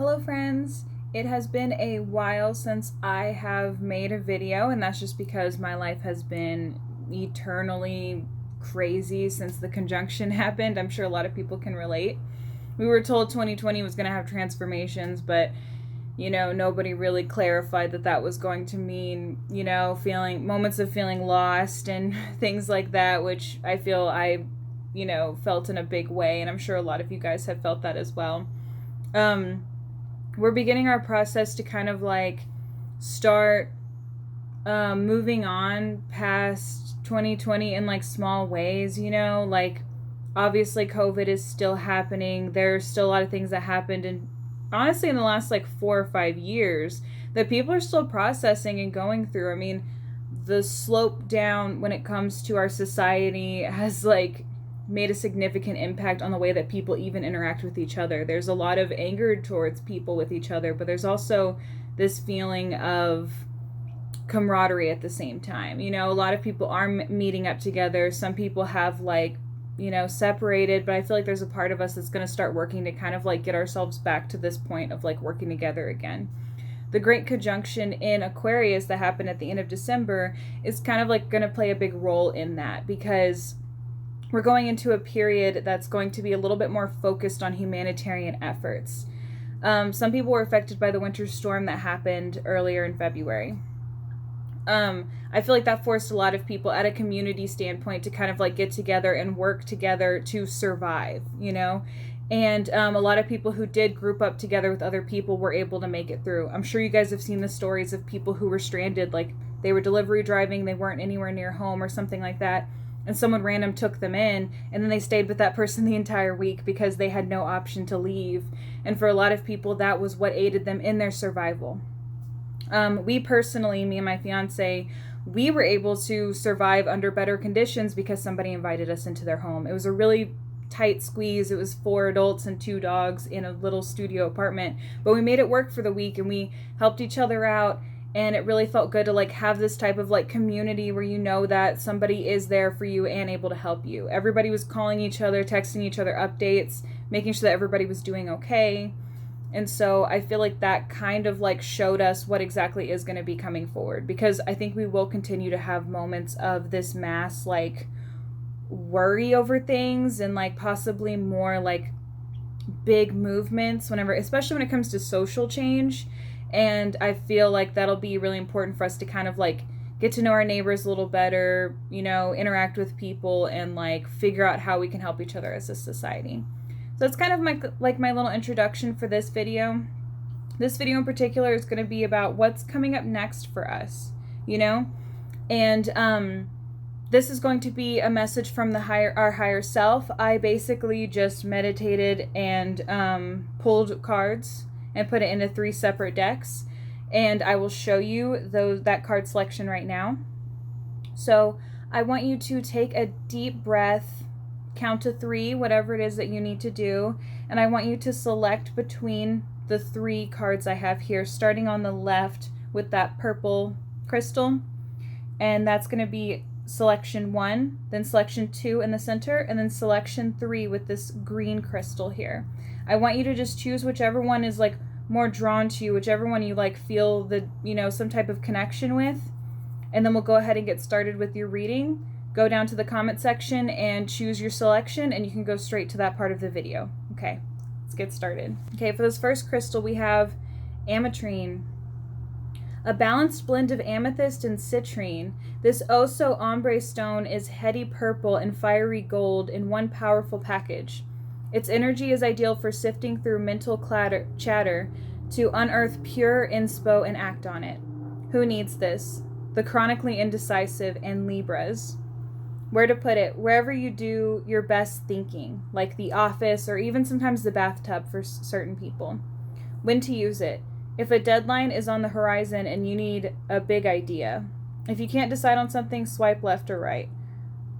Hello friends! It has been a while since I have made a video, and that's just because my life has been eternally crazy since the conjunction happened. I'm sure a lot of people can relate. We were told 2020 was going to have transformations, but nobody really clarified that that was going to mean, feeling moments of feeling lost and things like that, which I feel I felt in a big way, and I'm sure a lot of you guys have felt that as well. We're beginning our process to kind of like start moving on past 2020 in like small ways, like obviously COVID is still happening. There's still a lot of things that happened, and honestly in the last like 4 or 5 years that people are still processing and going through. I mean, the slope down when it comes to our society has like made a significant impact on the way that people even interact with each other. There's a lot of anger towards people with each other, but there's also this feeling of camaraderie at the same time. A lot of people are meeting up together. Some people have like, separated, but I feel like there's a part of us that's going to start working to kind of like get ourselves back to this point of like working together again. The Great Conjunction in Aquarius that happened at the end of December is kind of like going to play a big role in that, because we're going into a period that's going to be a little bit more focused on humanitarian efforts. Some people were affected by the winter storm that happened earlier in February. I feel like that forced a lot of people at a community standpoint to kind of like get together and work together to survive, And a lot of people who did group up together with other people were able to make it through. I'm sure you guys have seen the stories of people who were stranded, like they were delivery driving, they weren't anywhere near home or something like that, and someone random took them in, and then they stayed with that person the entire week because they had no option to leave. And for a lot of people, that was what aided them in their survival. We personally, me and my fiance, we were able to survive under better conditions because somebody invited us into their home. It was a really tight squeeze. It was 4 adults and 2 dogs in a little studio apartment, but we made it work for the week, and we helped each other out. And it really felt good to like have this type of like community where that somebody is there for you and able to help you. Everybody was calling each other, texting each other updates, making sure that everybody was doing okay. And so I feel like that kind of like showed us what exactly is going to be coming forward, because I think we will continue to have moments of this mass like worry over things, and like possibly more like big movements whenever, especially when it comes to social change. And I feel like that'll be really important for us to kind of like get to know our neighbors a little better, interact with people, and like figure out how we can help each other as a society. So it's kind of my little introduction for this video. This video in particular is going to be about what's coming up next for us, and this is going to be a message from our higher self. I basically just meditated and pulled cards and put it into 3 separate decks, and I will show you that card selection right now. So I want you to take a deep breath, count to 3, whatever it is that you need to do, and I want you to select between the 3 cards I have here, starting on the left with that purple crystal, and that's going to be selection 1, then selection 2 in the center, and then selection 3 with this green crystal here. I want you to just choose whichever one is like more drawn to you, whichever one you like feel the some type of connection with, and then we'll go ahead and get started with your reading. Go down to the comment section and choose your selection, and you can go straight to that part of the video. Okay, let's get started. Okay, for this first crystal we have Ametrine. A balanced blend of amethyst and citrine, this oh-so ombre stone is heady purple and fiery gold in one powerful package. Its energy is ideal for sifting through mental chatter to unearth pure inspo and act on it. Who needs this? The chronically indecisive and Libras. Where to put it? Wherever you do your best thinking, like the office or even sometimes the bathtub for certain people. When to use it? If a deadline is on the horizon and you need a big idea. If you can't decide on something, swipe left or right.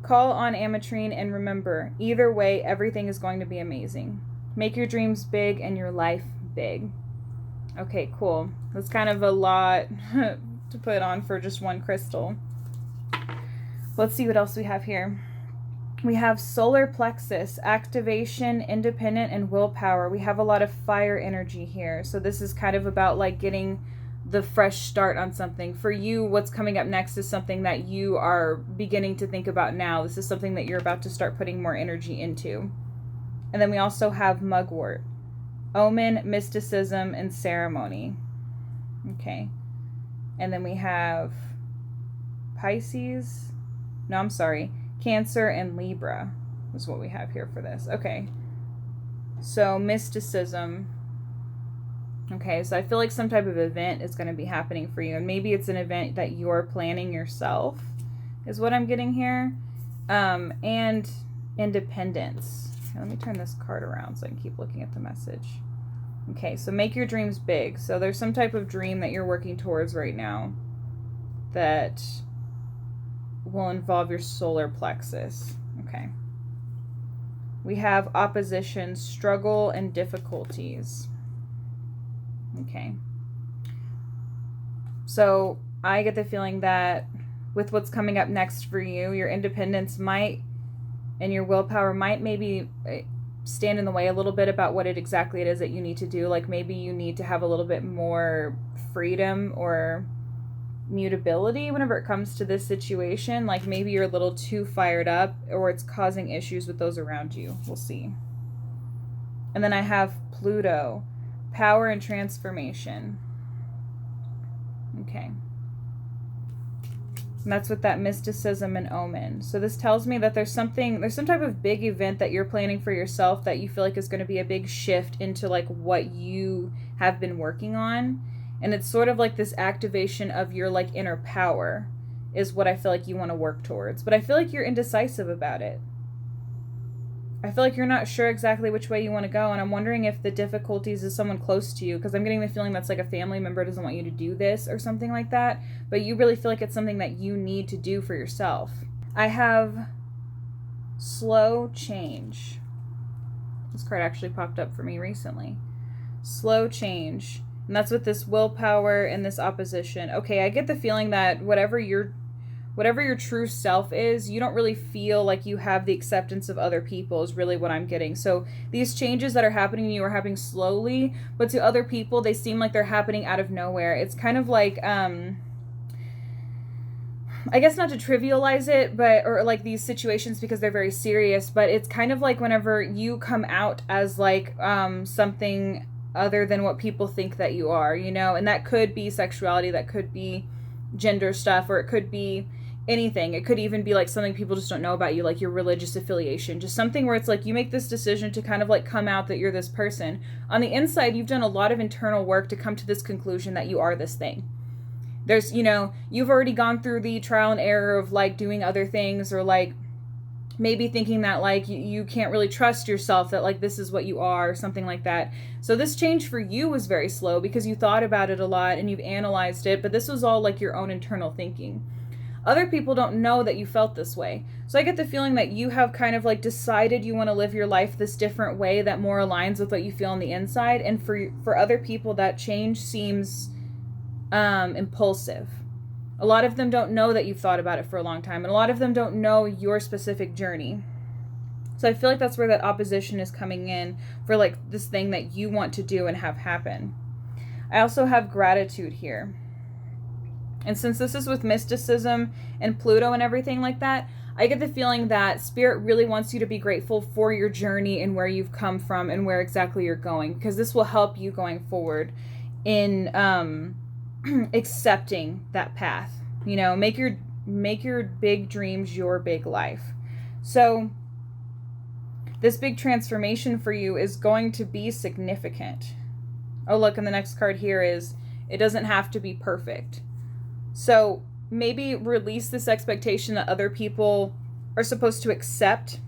Call on Ametrine, and remember, either way, everything is going to be amazing. Make your dreams big and your life big. Okay, cool. That's kind of a lot to put on for just one crystal. Let's see what else we have here. We have solar plexus, activation, independent, and willpower. We have a lot of fire energy here. So this is kind of about like getting the fresh start on something. For you, what's coming up next is something that you are beginning to think about now. This is something that you're about to start putting more energy into. And then we also have mugwort, omen, mysticism, and ceremony. Okay. And then we have Pisces. No, I'm sorry. Cancer and Libra is what we have here for this. Okay. So mysticism. Okay, so I feel like some type of event is going to be happening for you. And maybe it's an event that you're planning yourself, is what I'm getting here. And independence. Let me turn this card around so I can keep looking at the message. Okay, so make your dreams big. So there's some type of dream that you're working towards right now that will involve your solar plexus. Okay. We have opposition, struggle, and difficulties. Okay. So I get the feeling that with what's coming up next for you, your independence might and your willpower might maybe stand in the way a little bit about what exactly it is that you need to do. Like maybe you need to have a little bit more freedom or mutability whenever it comes to this situation. Like maybe you're a little too fired up or it's causing issues with those around you. We'll see. And then I have Pluto, power and transformation. Okay. And that's with that mysticism and omen. So this tells me that there's some type of big event that you're planning for yourself that you feel like is going to be a big shift into like what you have been working on. And it's sort of like this activation of your like inner power is what I feel like you want to work towards. But I feel like you're indecisive about it. I feel like you're not sure exactly which way you want to go. And I'm wondering if the difficulties is someone close to you. Because I'm getting the feeling that's like a family member doesn't want you to do this or something like that. But you really feel like it's something that you need to do for yourself. I have slow change. This card actually popped up for me recently. Slow change. And that's with this willpower and this opposition. Okay, I get the feeling that whatever your true self is, you don't really feel like you have the acceptance of other people is really what I'm getting. So these changes that are happening to you are happening slowly, but to other people, they seem like they're happening out of nowhere. It's kind of like, I guess not to trivialize it, or like these situations because they're very serious, but it's kind of like whenever you come out as like something other than what people think that you are, you know, and that could be sexuality, that could be gender stuff, or it could be anything. It could even be like something people just don't know about you, like your religious affiliation, just something where it's like you make this decision to kind of like come out that you're this person. On the inside, you've done a lot of internal work to come to this conclusion that you are this thing. There's, you know, you've already gone through the trial and error of like doing other things, or like maybe thinking that like you can't really trust yourself, that like this is what you are, or something like that. So this change for you was very slow because you thought about it a lot and you've analyzed it, but this was all like your own internal thinking. Other people don't know that you felt this way. So I get the feeling that you have kind of like decided you want to live your life this different way that more aligns with what you feel on the inside. And for other people, that change seems impulsive. A lot of them don't know that you've thought about it for a long time, and a lot of them don't know your specific journey. So I feel like that's where that opposition is coming in for like this thing that you want to do and have happen. I also have gratitude here. And since this is with mysticism and Pluto and everything like that, I get the feeling that Spirit really wants you to be grateful for your journey and where you've come from and where exactly you're going, because this will help you going forward in accepting that path. You know, make your big dreams your big life. So this big transformation for you is going to be significant. Oh, look, and the next card here is it doesn't have to be perfect. So maybe release this expectation that other people are supposed to accept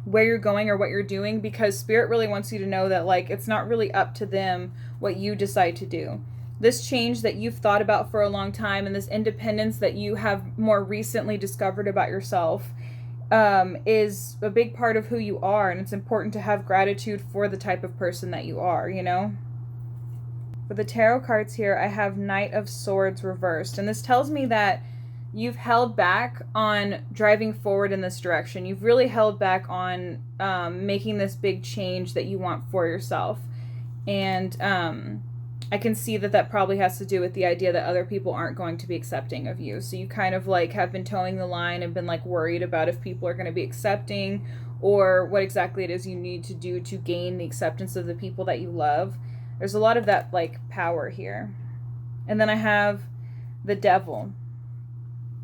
where you're going or what you're doing, because Spirit really wants you to know that like it's not really up to them what you decide to do. This change that you've thought about for a long time and this independence that you have more recently discovered about yourself is a big part of who you are, and it's important to have gratitude for the type of person that you are, you know? For the tarot cards here, I have Knight of Swords reversed, and this tells me that you've held back on driving forward in this direction. You've really held back on making this big change that you want for yourself. And I can see that probably has to do with the idea that other people aren't going to be accepting of you. So you kind of like have been towing the line and been like worried about if people are going to be accepting, or what exactly it is you need to do to gain the acceptance of the people that you love. There's a lot of that like power here. And then I have the devil.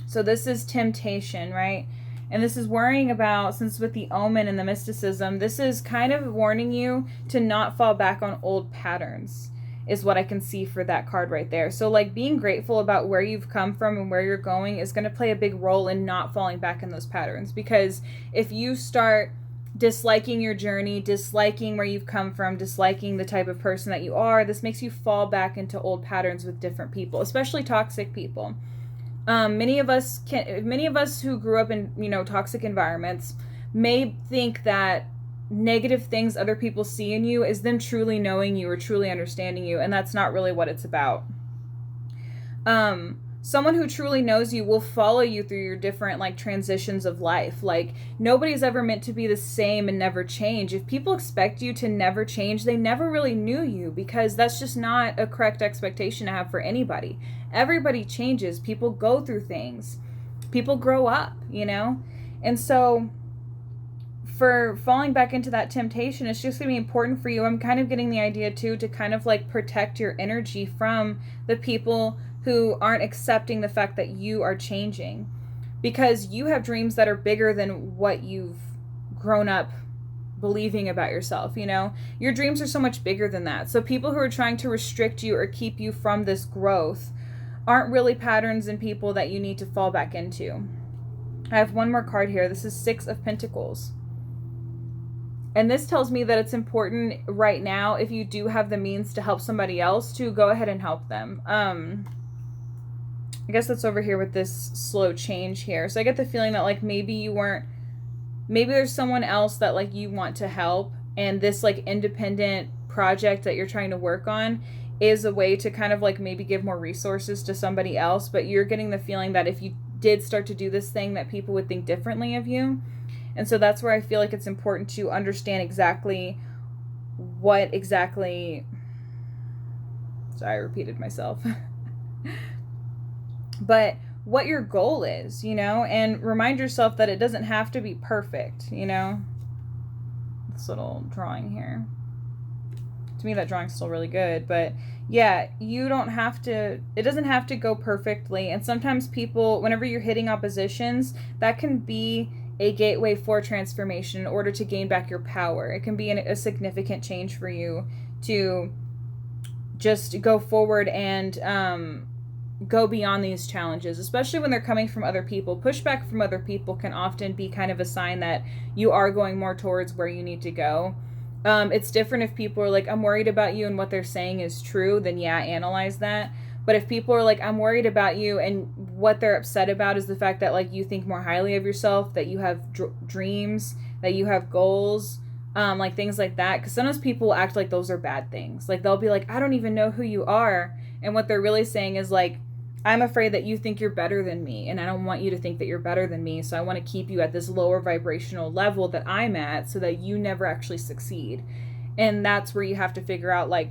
So this is temptation, right? And this is worrying about, since with the omen and the mysticism, this is kind of warning you to not fall back on old patterns, is what I can see for that card right there. So like being grateful about where you've come from and where you're going is going to play a big role in not falling back in those patterns. Because if you start disliking your journey, disliking where you've come from, disliking the type of person that you are, this makes you fall back into old patterns with different people, especially toxic people. Many of us who grew up in, toxic environments may think that negative things other people see in you is them truly knowing you or truly understanding you, and that's not really what it's about. Someone who truly knows you will follow you through your different like transitions of life. Like nobody's ever meant to be the same and never change. If people expect you to never change, they never really knew you, because that's just not a correct expectation to have for anybody. Everybody changes. People go through things. People grow up, And so for falling back into that temptation, it's just going to be important for you. I'm kind of getting the idea too to kind of like protect your energy from the people who aren't accepting the fact that you are changing, because you have dreams that are bigger than what you've grown up believing about yourself. Your dreams are so much bigger than that. So people who are trying to restrict you or keep you from this growth aren't really patterns and people that you need to fall back into. I have one more card here. This is 6 of Pentacles. And this tells me that it's important right now, if you do have the means to help somebody else, to go ahead and help them. I guess that's over here with this slow change here. So I get the feeling that like maybe there's someone else that like you want to help, and this like independent project that you're trying to work on is a way to kind of like maybe give more resources to somebody else. But you're getting the feeling that if you did start to do this thing, that people would think differently of you. And so that's where I feel like it's important to understand exactly sorry, I repeated myself. But what your goal is, and remind yourself that it doesn't have to be perfect, This little drawing here. To me, that drawing's still really good, but yeah, it doesn't have to go perfectly. And sometimes people, whenever you're hitting oppositions, that can be a gateway for transformation in order to gain back your power. It can be a significant change for you to just go forward and go beyond these challenges, especially when they're coming from other people. Pushback from other people can often be kind of a sign that you are going more towards where you need to go. It's different if people are like, I'm worried about you and what they're saying is true, then yeah, analyze that. But if people are like, I'm worried about you, and what they're upset about is the fact that like you think more highly of yourself, that you have dreams, that you have goals, like things like that. Because sometimes people will act like those are bad things. Like they'll be like, I don't even know who you are. And what they're really saying is like, I'm afraid that you think you're better than me, and I don't want you to think that you're better than me, so I want to keep you at this lower vibrational level that I'm at so that you never actually succeed. And that's where you have to figure out like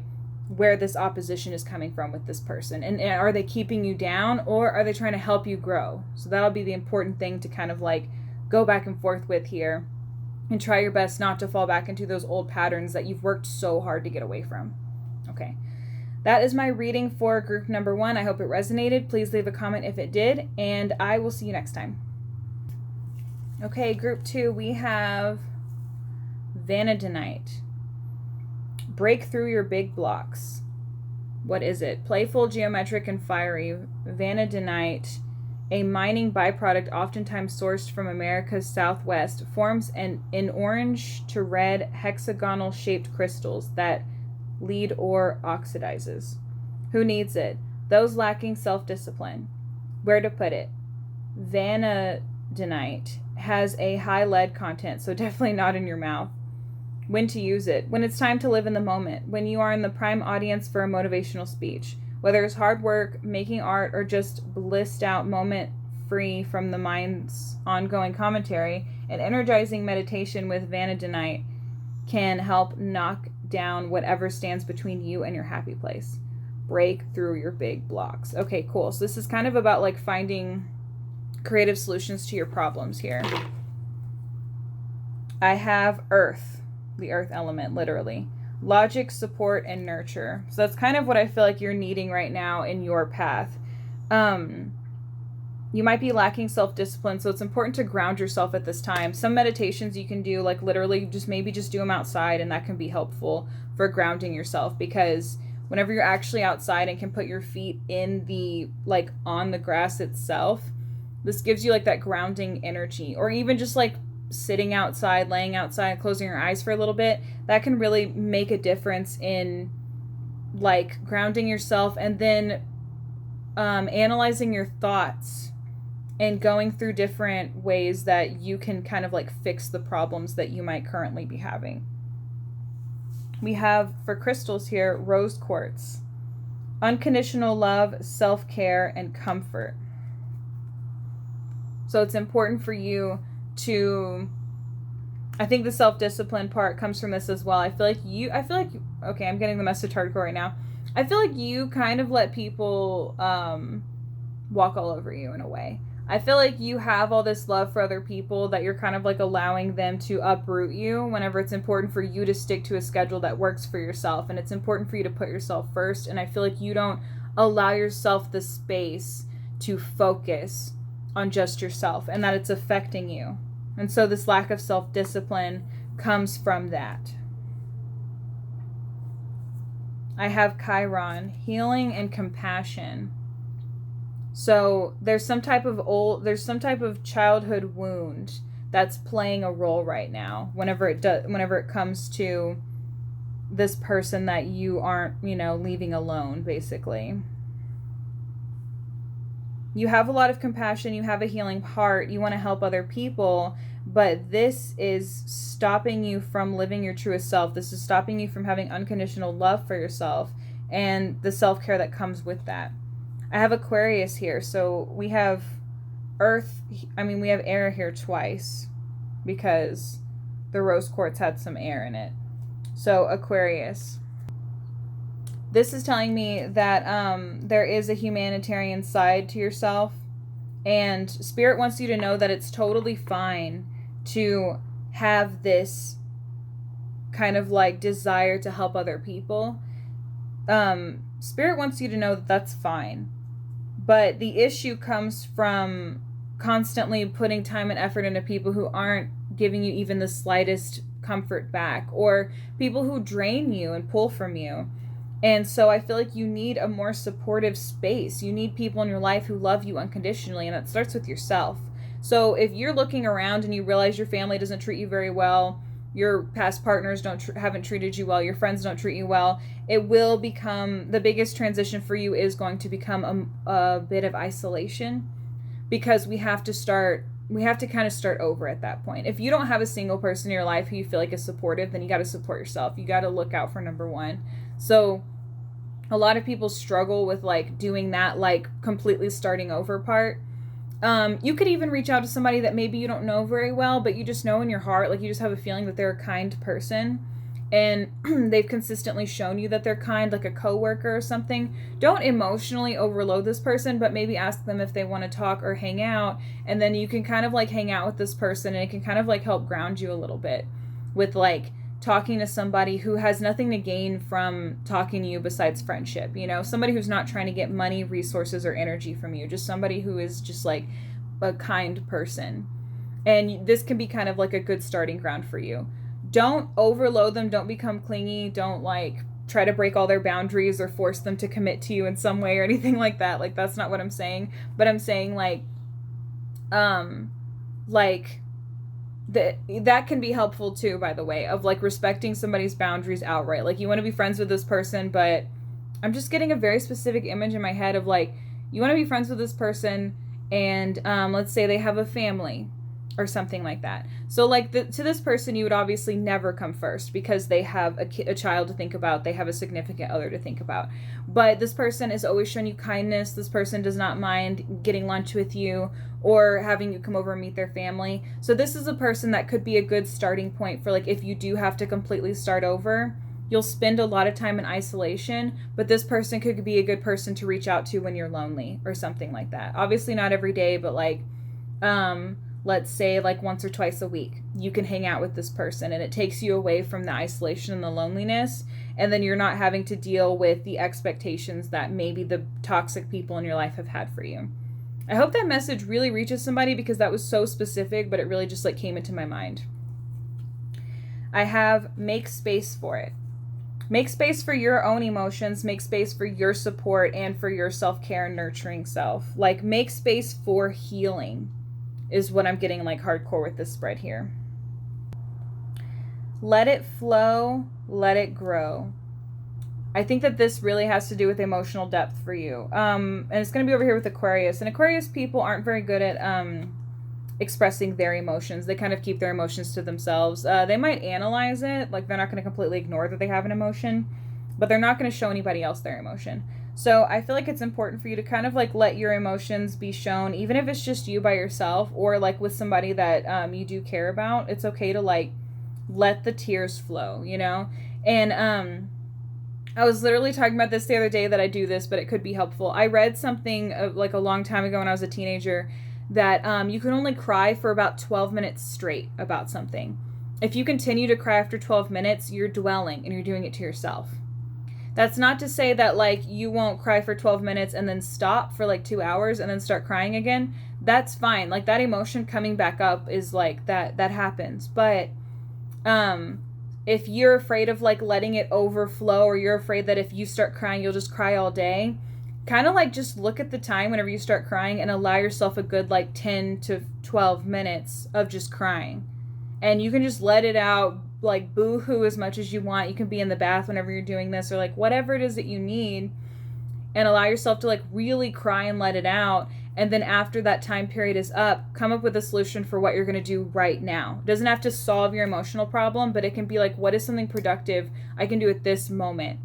where this opposition is coming from with this person. And are they keeping you down, or are they trying to help you grow? So that'll be the important thing to kind of like go back and forth with here, and try your best not to fall back into those old patterns that you've worked so hard to get away from. Okay. That is my reading for group number 1. I hope it resonated. Please leave a comment if it did, and I will see you next time. Okay, group 2, we have Vanadinite. Break through your big blocks. What is it? Playful, geometric, and fiery. Vanadinite, a mining byproduct oftentimes sourced from America's southwest, forms in orange to red hexagonal shaped crystals that lead ore oxidizes. Who needs it? Those lacking self-discipline. Where to put it? Vanadinite has a high lead content, so definitely not in your mouth. When to use it? When it's time to live in the moment, when you are in the prime audience for a motivational speech. Whether it's hard work, making art, or just blissed out moment free from the mind's ongoing commentary, an energizing meditation with Vanadinite can help knock down whatever stands between you and your happy place. Break through your big blocks. Okay, cool. So this is kind of about like finding creative solutions to your problems here. I have Earth, the Earth element, literally. Logic, support, and nurture. So that's kind of what I feel like you're needing right now in your path. You might be lacking self-discipline, so it's important to ground yourself at this time. Some meditations you can do, like literally just do them outside, and that can be helpful for grounding yourself, because whenever you're actually outside and can put your feet in the, like on the grass itself, this gives you like that grounding energy. Or even just like sitting outside, laying outside, closing your eyes for a little bit, that can really make a difference in like grounding yourself, and then analyzing your thoughts and going through different ways that you can kind of like fix the problems that you might currently be having. We have, for crystals here, rose quartz, unconditional love, self-care, and comfort. So it's important for you to, I think the self-discipline part comes from this as well. I feel like, okay, I'm getting the message hardcore right now. I feel like you kind of let people walk all over you in a way. I feel like you have all this love for other people that you're kind of like allowing them to uproot you whenever it's important for you to stick to a schedule that works for yourself. And it's important for you to put yourself first. And I feel like you don't allow yourself the space to focus on just yourself, and that it's affecting you. And so this lack of self-discipline comes from that. I have Chiron, healing and compassion. So there's some type of childhood wound that's playing a role right now whenever it comes to this person that you aren't, leaving alone, basically. You have a lot of compassion, you have a healing heart, you want to help other people, but this is stopping you from living your truest self. This is stopping you from having unconditional love for yourself and the self-care that comes with that. I have Aquarius here, so we have we have air here twice because the rose quartz had some air in it. So Aquarius. This is telling me that there is a humanitarian side to yourself, and Spirit wants you to know that it's totally fine to have this kind of like desire to help other people. Spirit wants you to know that that's fine. But the issue comes from constantly putting time and effort into people who aren't giving you even the slightest comfort back, or people who drain you and pull from you. And so I feel like you need a more supportive space. You need people in your life who love you unconditionally, and that starts with yourself. So if you're looking around and you realize your family doesn't treat you very well, your past partners haven't treated you well, your friends don't treat you well, it will become, the biggest transition for you is going to become a bit of isolation, because we have to kind of start over at that point. If you don't have a single person in your life who you feel like is supportive, then you got to support yourself. You got to look out for number one. So a lot of people struggle with like doing that, like completely starting over part. You could even reach out to somebody that maybe you don't know very well, but you just know in your heart, like you just have a feeling that they're a kind person, and they've consistently shown you that they're kind, like a coworker or something. Don't emotionally overload this person, but maybe ask them if they want to talk or hang out, and then you can kind of like hang out with this person, and it can kind of like help ground you a little bit with like talking to somebody who has nothing to gain from talking to you besides friendship, somebody who's not trying to get money, resources, or energy from you, just somebody who is just like a kind person. And this can be kind of like a good starting ground for you. Don't overload them. Don't become clingy. Don't like try to break all their boundaries or force them to commit to you in some way or anything like that. Like, that's not what I'm saying, but I'm saying that can be helpful too, by the way, of like respecting somebody's boundaries outright. Like, you want to be friends with this person, but I'm just getting a very specific image in my head of like, you want to be friends with this person, and let's say they have a family, or something like that. So like to this person, you would obviously never come first because they have a child to think about. They have a significant other to think about. But this person is always showing you kindness. This person does not mind getting lunch with you or having you come over and meet their family. So this is a person that could be a good starting point for like if you do have to completely start over. You'll spend a lot of time in isolation, but this person could be a good person to reach out to when you're lonely or something like that. Obviously not every day, but like let's say like once or twice a week you can hang out with this person, and it takes you away from the isolation and the loneliness, and then you're not having to deal with the expectations that maybe the toxic people in your life have had for you. I hope that message really reaches somebody because that was so specific, but it really just like came into my mind. I have make space for it. Make space for your own emotions, make space for your support and for your self-care and nurturing self. Like make space for healing is what I'm getting like hardcore with this spread here. Let it flow, let it grow. I think that this really has to do with emotional depth for you. And it's going to be over here with Aquarius. And Aquarius people aren't very good at expressing their emotions. They kind of keep their emotions to themselves. They might analyze it, like they're not going to completely ignore that they have an emotion, but they're not going to show anybody else their emotion. So I feel like it's important for you to kind of like let your emotions be shown, even if it's just you by yourself or like with somebody that you do care about. It's okay to like let the tears flow, you know? And I was literally talking about this the other day that I do this, but it could be helpful. I read something like a long time ago when I was a teenager that you can only cry for about 12 minutes straight about something. If you continue to cry after 12 minutes, you're dwelling and you're doing it to yourself. That's not to say that like you won't cry for 12 minutes and then stop for like 2 hours and then start crying again. That's fine. Like that emotion coming back up is like that happens. But if you're afraid of like letting it overflow, or you're afraid that if you start crying, you'll just cry all day, kind of like just look at the time whenever you start crying and allow yourself a good like 10 to 12 minutes of just crying. And you can just let it out, like boo-hoo as much as you want. You can be in the bath whenever you're doing this, or like whatever it is that you need, and allow yourself to like really cry and let it out. And then after that time period is up, come up with a solution for what you're going to do right now. It doesn't have to solve your emotional problem, but it can be like, what is something productive I can do at this moment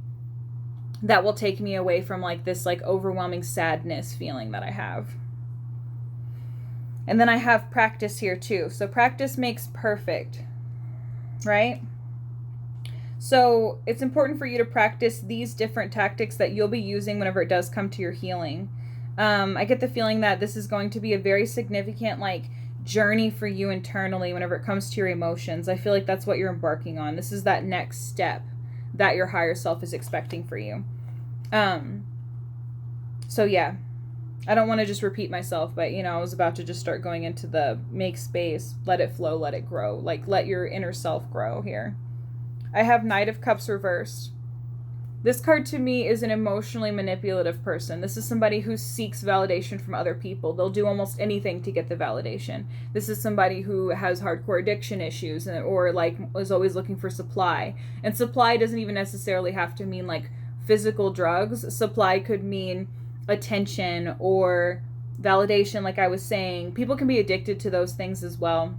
that will take me away from like this like overwhelming sadness feeling that I have. And then I have practice here too. So practice makes perfect, right? So it's important for you to practice these different tactics that you'll be using whenever it does come to your healing. I get the feeling that this is going to be a very significant like journey for you internally whenever it comes to your emotions. I feel like that's what you're embarking on. This is that next step that your higher self is expecting for you. So yeah, I don't want to just repeat myself, but you know, I was about to just start going into the make space, let it flow, let it grow, like let your inner self grow here. I have Knight of Cups reversed. This card to me is an emotionally manipulative person. This is somebody who seeks validation from other people. They'll do almost anything to get the validation. This is somebody who has hardcore addiction issues or like is always looking for supply. And supply doesn't even necessarily have to mean like physical drugs. Supply could mean attention or validation, like I was saying. People can be addicted to those things as well.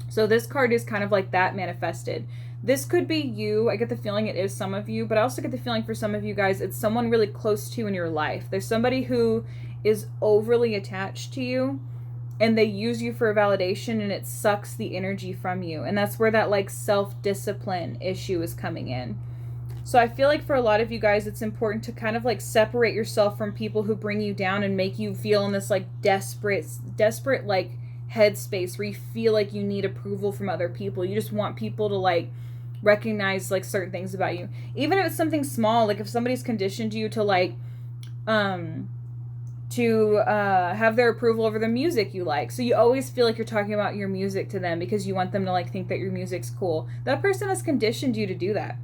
So this card is kind of like that manifested. This could be you. I get the feeling it is some of you, but I also get the feeling for some of you guys, it's someone really close to you in your life. There's somebody who is overly attached to you and they use you for a validation and it sucks the energy from you. And that's where that like self-discipline issue is coming in. So I feel like for a lot of you guys, it's important to kind of like separate yourself from people who bring you down and make you feel in this like desperate like headspace where you feel like you need approval from other people. You just want people to like recognize like certain things about you, even if it's something small. Like if somebody's conditioned you to like have their approval over the music you like, so you always feel like you're talking about your music to them because you want them to like think that your music's cool. That person has conditioned you to do that.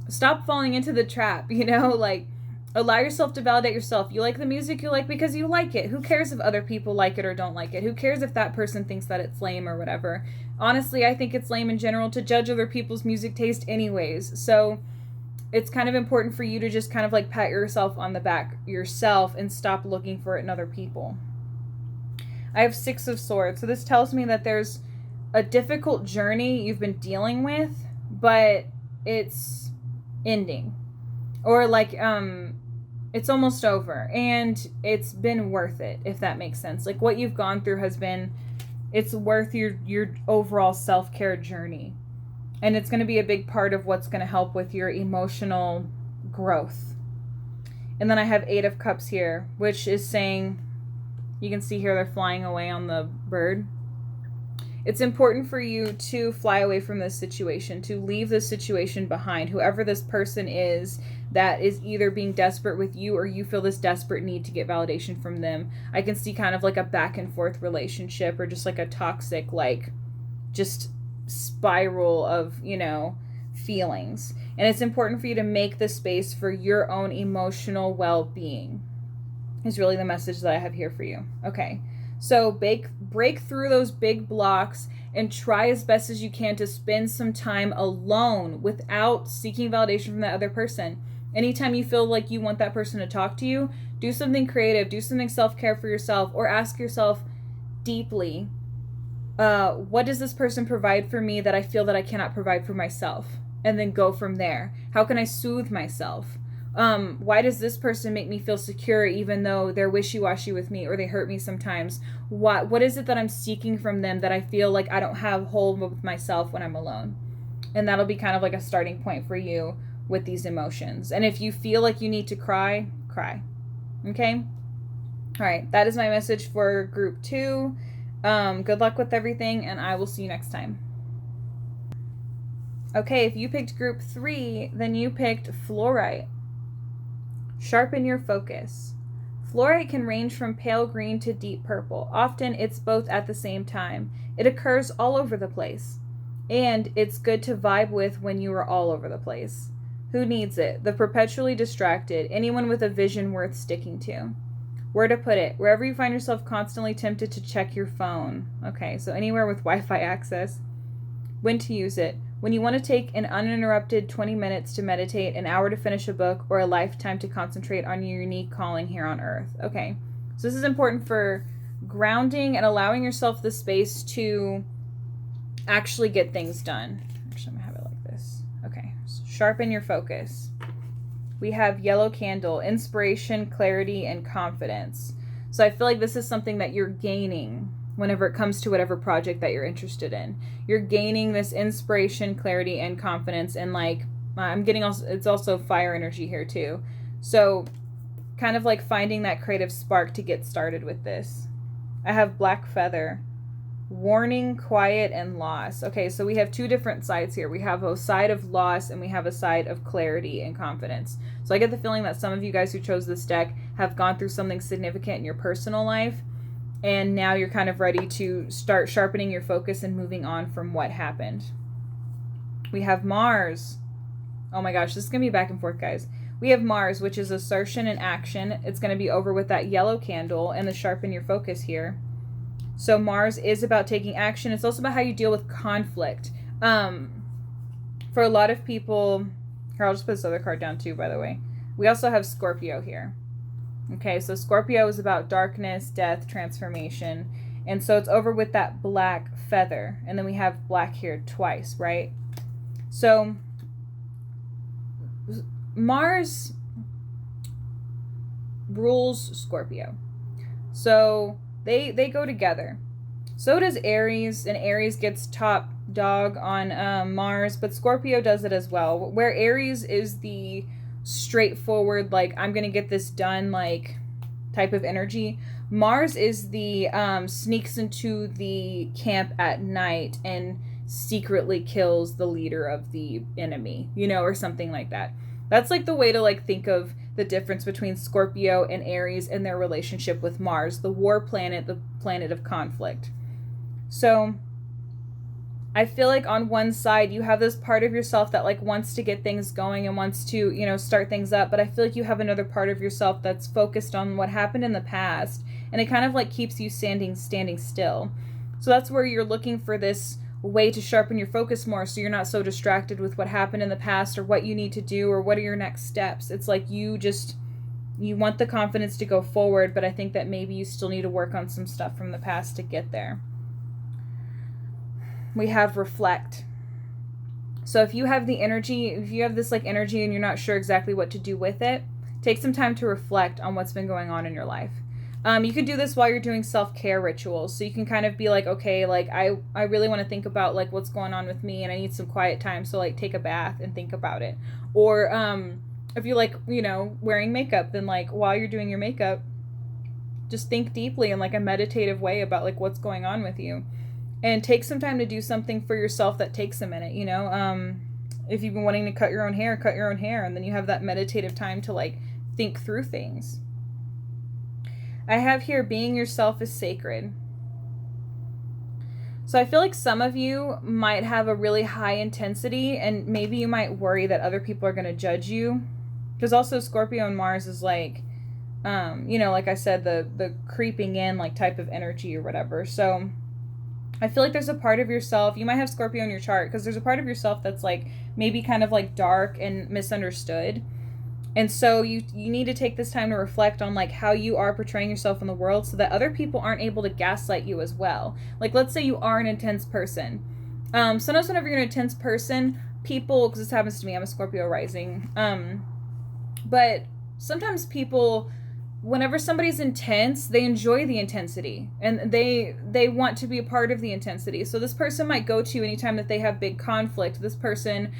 Stop falling into the trap, you know, like allow yourself to validate yourself. You like the music you like because you like it. Who cares if other people like it or don't like it? Who cares if that person thinks that it's lame or whatever? Honestly, I think it's lame in general to judge other people's music taste anyways. So it's kind of important for you to just kind of like pat yourself on the back yourself and stop looking for it in other people. I have Six of Swords. So this tells me that there's a difficult journey you've been dealing with, but it's ending. Or like, it's almost over, and it's been worth it, if that makes sense. Like, what you've gone through has been, it's worth your overall self-care journey. And it's going to be a big part of what's going to help with your emotional growth. And then I have 8 of Cups here, which is saying, you can see here they're flying away on the bird. It's important for you to fly away from this situation, to leave this situation behind. Whoever this person is that is either being desperate with you, or you feel this desperate need to get validation from them. I can see kind of like a back and forth relationship, or just like a toxic, like, just spiral of, feelings. And it's important for you to make the space for your own emotional well-being, is really the message that I have here for you. Okay, so break through those big blocks and try as best as you can to spend some time alone without seeking validation from that other person. Anytime you feel like you want that person to talk to you, do something creative, do something self-care for yourself, or ask yourself deeply, what does this person provide for me that I feel that I cannot provide for myself? And then go from there. How can I soothe myself? Why does this person make me feel secure even though they're wishy-washy with me, or they hurt me sometimes? What is it that I'm seeking from them that I feel like I don't have hold with myself when I'm alone? And that'll be kind of like a starting point for you with these emotions. And if you feel like you need to cry, cry. Okay? All right, that is my message for group 2. Good luck with everything, and I will see you next time. Okay, if you picked group 3, then you picked fluorite. Sharpen your focus. Fluorite can range from pale green to deep purple. Often it's both at the same time. It occurs all over the place. And it's good to vibe with when you are all over the place. Who needs it? The perpetually distracted. Anyone with a vision worth sticking to. Where to put it? Wherever you find yourself constantly tempted to check your phone. Okay, so anywhere with Wi-Fi access. When to use it? When you want to take an uninterrupted 20 minutes to meditate, an hour to finish a book, or a lifetime to concentrate on your unique calling here on Earth. Okay, so this is important for grounding and allowing yourself the space to actually get things done. Actually, I'm going to have it like this. Okay, so sharpen your focus. We have yellow candle, inspiration, clarity, and confidence. So I feel like this is something that you're gaining whenever it comes to whatever project that you're interested in. You're gaining this inspiration, clarity, and confidence. And like, I'm getting also, it's also fire energy here too. So kind of like finding that creative spark to get started with this. I have black feather, warning, quiet, and loss. Okay, so we have 2 different sides here. We have a side of loss, and we have a side of clarity and confidence. So I get the feeling that some of you guys who chose this deck have gone through something significant in your personal life, and now you're kind of ready to start sharpening your focus and moving on from what happened. We have Mars. Oh my gosh, this is going to be back and forth, guys. We have Mars, which is assertion and action. It's going to be over with that yellow candle and the sharpen your focus here. So Mars is about taking action. It's also about how you deal with conflict. For a lot of people, here, I'll just put this other card down too, by the way. We also have Scorpio here. Okay, so Scorpio is about darkness, death, transformation. And so it's over with that black feather. And then we have black here twice, right? So Mars rules Scorpio. So they go together. So does Aries, and Aries gets top dog on Mars, but Scorpio does it as well. Where Aries is the straightforward, like, I'm gonna get this done, like, type of energy, Mars is the sneaks into the camp at night and secretly kills the leader of the enemy, or something like that. That's like the way to like think of the difference between Scorpio and Aries and their relationship with Mars, the war planet, the planet of conflict. So I feel like on one side you have this part of yourself that like wants to get things going and wants to, start things up, but I feel like you have another part of yourself that's focused on what happened in the past, and it kind of like keeps you standing still. So that's where you're looking for this way to sharpen your focus more, so you're not so distracted with what happened in the past or what you need to do or what are your next steps. It's like you want the confidence to go forward, but I think that maybe you still need to work on some stuff from the past to get there. we have reflect. So if you have the energy, if you have this like energy and you're not sure exactly what to do with it, take some time to reflect on what's been going on in your life. You can do this while you're doing self-care rituals. So you can kind of be like, okay, like I really want to think about like what's going on with me and I need some quiet time. So like take a bath and think about it. Or if you like, you know, wearing makeup, then like while you're doing your makeup, just think deeply in like a meditative way about like what's going on with you. And take some time to do something for yourself that takes a minute, you know. If you've been wanting to cut your own hair, cut your own hair. And then you have that meditative time to like think through things. I have here, being yourself is sacred. So I feel like some of you might have a really high intensity and maybe you might worry that other people are going to judge you. Because also Scorpio and Mars is like, you know, like I said, the creeping in like type of energy or whatever. So I feel like there's a part of yourself, you might have Scorpio in your chart, because there's a part of yourself that's like maybe kind of like dark and misunderstood. And so you need to take this time to reflect on like how you are portraying yourself in the world so that other people aren't able to gaslight you as well. Like let's say you are an intense person. Sometimes whenever you're an intense person, people, because this happens to me, I'm a Scorpio rising. But sometimes people, whenever somebody's intense, they enjoy the intensity and they want to be a part of the intensity. So this person might go to you anytime that they have big conflict. This person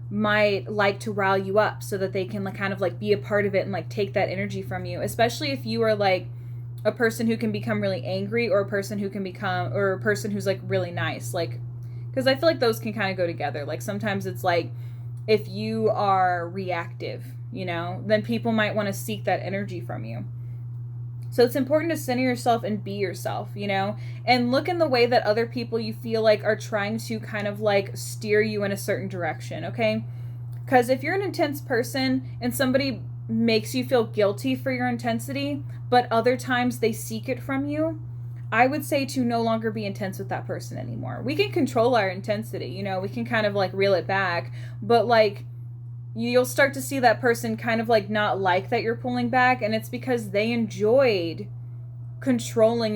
might like to rile you up so that they can like kind of like be a part of it and like take that energy from you, especially if you are like a person who can become really angry or a person who can become, or a person who's like really nice, like, because I feel like those can kind of go together. Like sometimes it's like if you are reactive, you know, then people might want to seek that energy from you. So it's important to center yourself and be yourself, you know, and look in the way that other people you feel like are trying to kind of like steer you in a certain direction, okay? Because if you're an intense person and somebody makes you feel guilty for your intensity, but other times they seek it from you, I would say to no longer be intense with that person anymore. We can control our intensity, you know, we can kind of like reel it back, but like you'll start to see that person kind of like not like that you're pulling back, and it's because they enjoyed controlling your